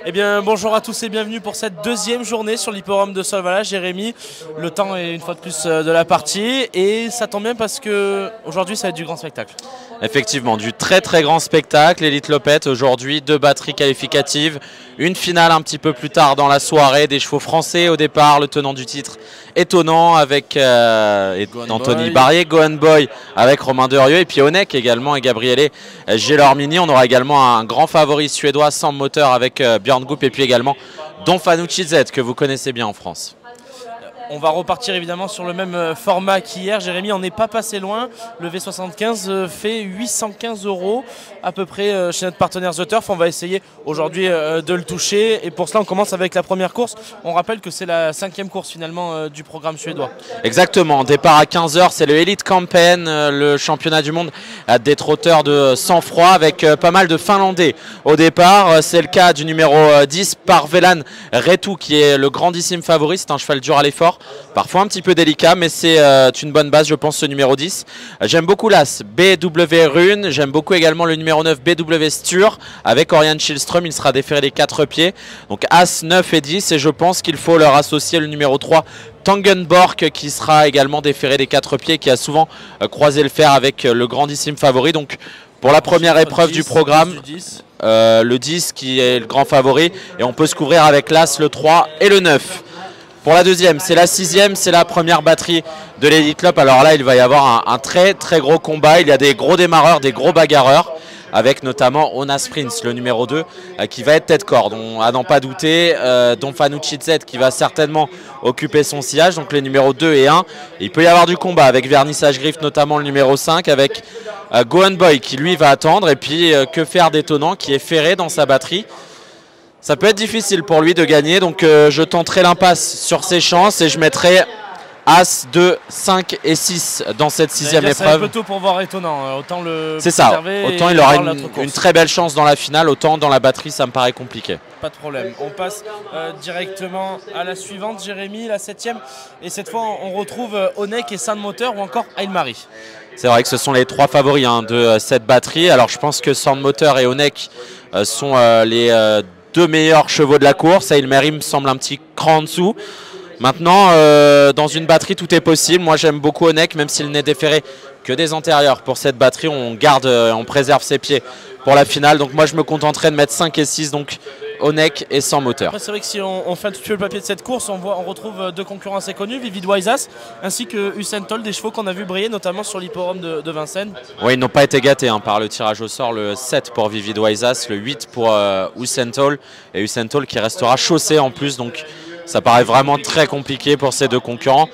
Eh bien, bonjour à tous et bienvenue pour cette deuxième journée sur l'hipporome de Solvala. Jérémy, le temps est une fois de plus de la partie et ça tombe bien parce que aujourd'hui ça va être du grand spectacle. Effectivement, du très grand spectacle. Elite Lopette aujourd'hui, 2 batteries qualificatives, une finale un petit peu plus tard dans la soirée, des chevaux français au départ, le tenant du titre étonnant avec Anthony Barrier, Gohan Boy avec Romain Derieux et puis Onek également et Gabriele Gelormini. On aura également un grand favori suédois sans moteur avec Björn Goop et puis également Don Fanucci Z que vous connaissez bien en France. On va repartir évidemment sur le même format qu'hier. Jérémy, on n'est pas passé loin. Le V75 fait 815 € à peu près chez notre partenaire The Turf. On va essayer aujourd'hui de le toucher. Et pour cela, on commence avec la première course. On rappelle que c'est la 5e course finalement du programme suédois. Exactement. Départ à 15 h, c'est le Elite Campaign, le championnat du monde des trotteurs de sang-froid avec pas mal de Finlandais au départ. C'est le cas du numéro 10, Parvelan Retu, qui est le grandissime favori. C'est un cheval dur à l'effort. Parfois un petit peu délicat, mais c'est une bonne base, je pense, ce numéro 10. J'aime beaucoup l'As BW Rune, j'aime beaucoup également le numéro 9 BW Stur avec Oriane Schillström, il sera déféré des 4 pieds. Donc As, 9 et 10, et je pense qu'il faut leur associer le numéro 3 Tangenborg qui sera également déféré des 4 pieds, qui a souvent croisé le fer avec le grandissime favori. Donc pour la première épreuve du programme, le 10 qui est le grand favori, et on peut se couvrir avec l'As, le 3 et le 9. Pour la deuxième, c'est la 6e, c'est la première batterie de l'Elite Club. Alors là, il va y avoir un très gros combat. Il y a des gros démarreurs, des gros bagarreurs, avec notamment Onas Prince, le numéro 2, qui va être tête-corde. À n'en pas douter, Don Fanucci Z qui va certainement occuper son sillage, donc les numéros 2 et 1. Et il peut y avoir du combat avec Vernissage Griffe, notamment le numéro 5, avec Gohan Boy qui lui va attendre. Et puis Que faire d'étonnant qui est ferré dans sa batterie. Ça peut être difficile pour lui de gagner, donc je tenterai l'impasse sur ses chances et je mettrai As, 2, 5 et 6 dans cette 6e épreuve. C'est un peu tôt pour voir étonnant, autant le c'est ça, autant il aura une très belle chance dans la finale, autant dans la batterie ça me paraît compliqué. Pas de problème, on passe directement à la suivante, Jérémy, la 7e. Et cette fois on retrouve Onek et Sound Motor ou encore Aylmarie. C'est vrai que ce sont les 3 favoris de cette batterie. Alors je pense que Sound Motor et Onek sont les 2 meilleurs chevaux de la course. Aylmarie me semble un petit cran en dessous. Maintenant, dans une batterie, tout est possible. Moi, j'aime beaucoup Onek, même s'il n'est déféré que des antérieurs. Pour cette batterie, on garde, on préserve ses pieds pour la finale. Donc moi, je me contenterai de mettre 5 et 6, donc Onek et sans moteur. C'est vrai que si on fait un petit peu le papier de cette course, on retrouve 2 concurrents assez connus, Vivid Wise ainsi que Usain Toll, des chevaux qu'on a vu briller, notamment sur l'hipporome de Vincennes. Oui, ils n'ont pas été gâtés par le tirage au sort. Le 7 pour Vivid Wise, le 8 pour Usain Toll. Et Usain Toll qui restera chaussé en plus. Donc ça paraît vraiment très compliqué pour ces 2 concurrents.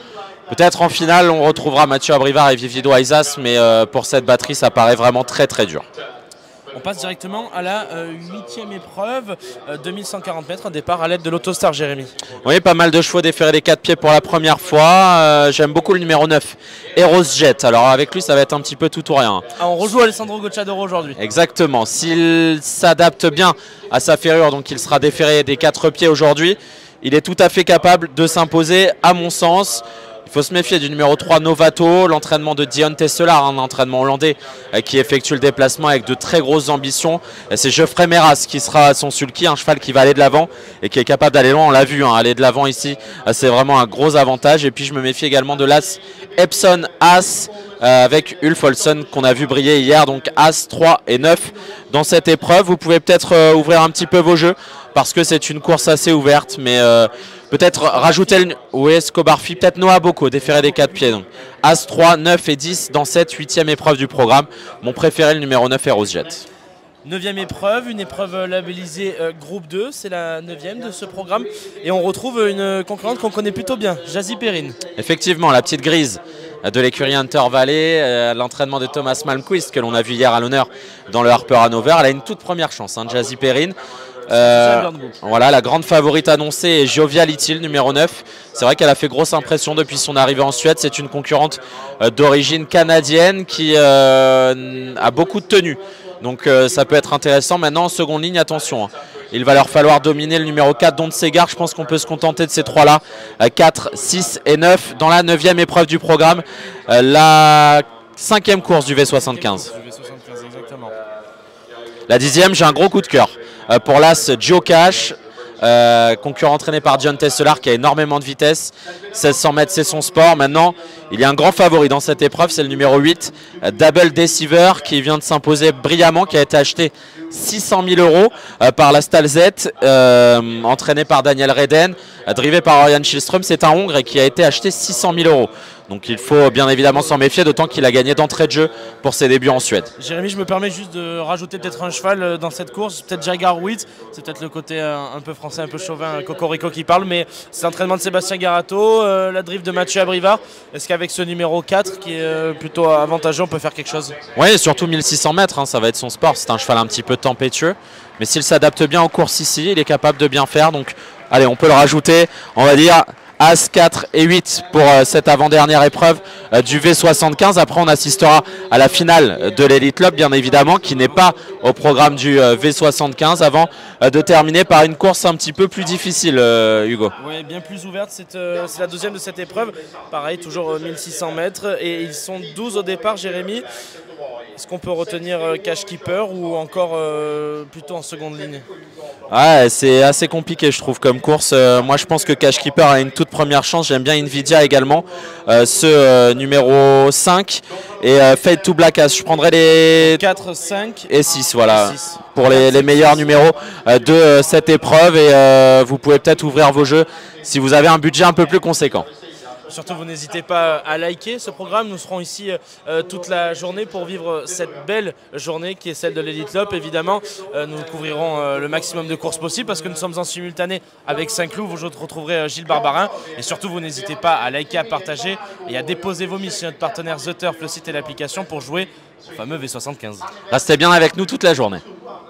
Peut-être en finale, on retrouvera Mathieu Abrivard et Vivid Wise, mais pour cette batterie, ça paraît vraiment très dur. On passe directement à la 8e épreuve, 2140 mètres, un départ à l'aide de l'Autostar, Jérémy. Oui, pas mal de chevaux déférés des 4 pieds pour la première fois. J'aime beaucoup le numéro 9, Eros Jet. Alors avec lui, ça va être un petit peu tout ou rien. Ah, on rejoue Alessandro Gocciadoro aujourd'hui. Exactement. S'il s'adapte bien à sa ferrure, donc il sera déféré des 4 pieds aujourd'hui, il est tout à fait capable de s'imposer, à mon sens. Il faut se méfier du numéro 3 Novato, l'entraînement de Dion Tesselar, un entraînement hollandais qui effectue le déplacement avec de très grosses ambitions. C'est Geoffrey Meras qui sera son sulky, un cheval qui va aller de l'avant et qui est capable d'aller loin, on l'a vu, aller de l'avant ici, c'est vraiment un gros avantage. Et puis je me méfie également de l'As Epson As avec Ulf Olsson qu'on a vu briller hier, donc As, 3 et 9 dans cette épreuve. Vous pouvez peut-être ouvrir un petit peu vos jeux parce que c'est une course assez ouverte, mais peut-être rajouter le Escobarfi, peut-être Noah Boko, déféré des 4 pieds. Donc As, 3, 9 et 10 dans cette 8e épreuve du programme. Mon préféré, le numéro 9, Eros Jet. 9e épreuve, une épreuve labellisée groupe 2, c'est la 9e de ce programme. Et on retrouve une concurrente qu'on connaît plutôt bien, Jazzy Perrine. Effectivement, la petite grise de l'écurie Hunter Valley, l'entraînement de Thomas Malmquist que l'on a vu hier à l'honneur dans le Harper Hanover. Elle a une toute première chance, Jazzy Perrine. Voilà, la grande favorite annoncée est Joviality, numéro 9. C'est vrai qu'elle a fait grosse impression depuis son arrivée en Suède. C'est une concurrente d'origine canadienne qui a beaucoup de tenue. Donc ça peut être intéressant. Maintenant en seconde ligne, attention, il va leur falloir dominer le numéro 4 Don Segar. Je pense qu'on peut se contenter de ces 3 là, 4, 6 et 9 dans la 9e épreuve du programme, la 5e course du V75. La 10e, j'ai un gros coup de cœur pour l'As Joe Cash. Concurrent entraîné par John Tesselar qui a énormément de vitesse. 1600 mètres, c'est son sport. Maintenant, il y a un grand favori dans cette épreuve, c'est le numéro 8, Double Deceiver, qui vient de s'imposer brillamment, qui a été acheté 600 000 € par la Stalzet, entraîné par Daniel Reden, drivé par Orion Schillström. C'est un Hongre et qui a été acheté 600 000 €. Donc il faut bien évidemment s'en méfier, d'autant qu'il a gagné d'entrée de jeu pour ses débuts en Suède. Jérémy, je me permets juste de rajouter peut-être un cheval dans cette course, peut-être Jaguar Wheat, c'est peut-être le côté un peu français, un peu chauvin, Cocorico qui parle, mais c'est l'entraînement de Sébastien Garato, la drift de Mathieu Abrivard. Est-ce qu'avec ce numéro 4 qui est plutôt avantageux, on peut faire quelque chose? Oui, surtout 1600 mètres, hein, ça va être son sport. C'est un cheval un petit peu tempétueux, mais s'il s'adapte bien aux courses ici, il est capable de bien faire. Donc allez, on peut le rajouter, on va dire As, 4 et 8 pour cette avant-dernière épreuve du V75. Après, on assistera à la finale de l'Elite Lob, bien évidemment, qui n'est pas au programme du V75, avant de terminer par une course un petit peu plus difficile, Hugo. Oui, bien plus ouverte. C'est la deuxième de cette épreuve. Pareil, toujours 1600 mètres. Et ils sont 12 au départ, Jérémy. Est-ce qu'on peut retenir Cash Keeper ou encore plutôt en seconde ligne? Ouais, c'est assez compliqué, je trouve, comme course. Moi, je pense que Cash Keeper a une toute première chance. J'aime bien Nvidia également. Ce numéro 5 et Fade to Black As. Je prendrai les 4, 5 et 6, voilà, 6. pour les meilleurs numéros de cette épreuve. Et vous pouvez peut-être ouvrir vos jeux si vous avez un budget un peu plus conséquent. Surtout, vous n'hésitez pas à liker ce programme. Nous serons ici toute la journée pour vivre cette belle journée qui est celle de l'Elite Lob. Évidemment, nous couvrirons le maximum de courses possible parce que nous sommes en simultané avec Saint-Cloud. Vous retrouverez Gilles Barbarin. Et surtout, vous n'hésitez pas à liker, à partager et à déposer vos mises sur notre partenaire The Turf, le site et l'application pour jouer au fameux V75. Restez bien avec nous toute la journée.